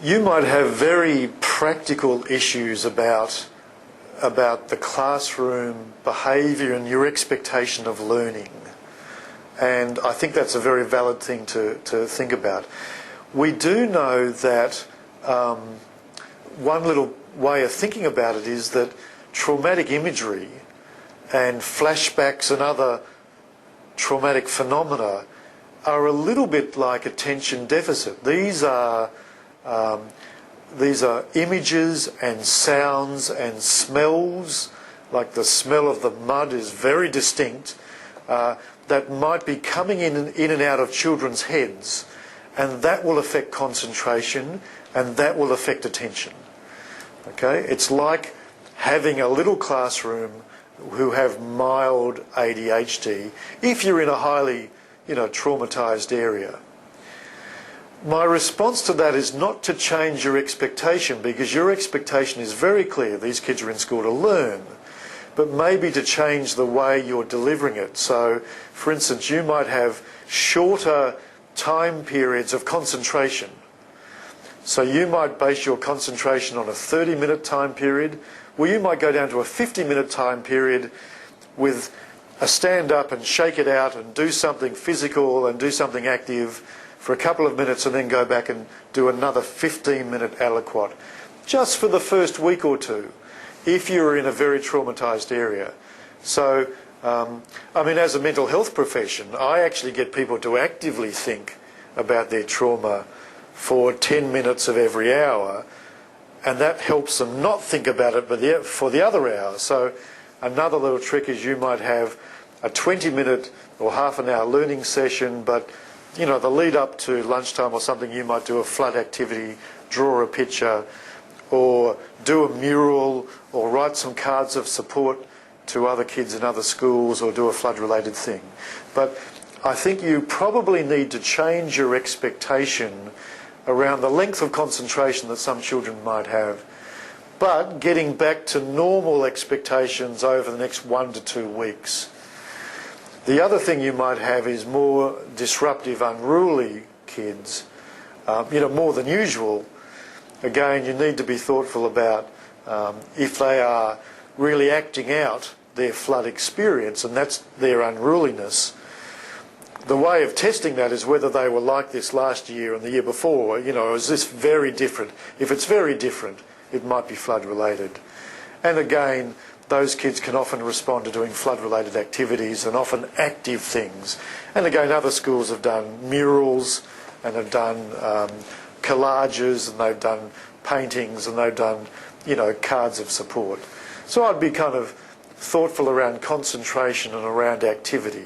You might have very practical issues about the classroom behaviour and your expectation of learning. And I think that's a very valid thing to think about. We do know that one little way of thinking about it is that traumatic imagery and flashbacks and other traumatic phenomena are a little bit like attention deficit. These are images and sounds and smells, like the smell of the mud is very distinct, that might be coming in and out of children's heads, and that will affect concentration and that will affect attention. Okay? It's like having a little classroom who have mild ADHD if you're in a highly, traumatised area. My response to that is not to change your expectation, because your expectation is very clear. These kids are in school to learn, but maybe to change the way you're delivering it. So, for instance, you might have shorter time periods of concentration. So you might base your concentration on a 30-minute time period, well, you might go down to a 50-minute time period with a stand up and shake it out and do something physical and do something active for a couple of minutes, and then go back and do another 15-minute aliquot, just for the first week or two, if you're in a very traumatised area. So, as a mental health profession, I actually get people to actively think about their trauma for 10 minutes of every hour, and that helps them not think about it for the other hour. So another little trick is you might have a 20-minute or half an hour learning session, but the lead up to lunchtime or something, you might do a flood activity, draw a picture, or do a mural, or write some cards of support to other kids in other schools, or do a flood-related thing. But I think you probably need to change your expectation around the length of concentration that some children might have, but getting back to normal expectations over the next 1 to 2 weeks. The other thing you might have is more disruptive, unruly kids, more than usual. Again, you need to be thoughtful about if they are really acting out their flood experience, and that's their unruliness. The way of testing that is whether they were like this last year and the year before. Is this very different? If it's very different, it might be flood-related. And again, those kids can often respond to doing flood-related activities and often active things. And again, other schools have done murals and have done collages, and they've done paintings, and they've done, cards of support. So I'd be kind of thoughtful around concentration and around activity.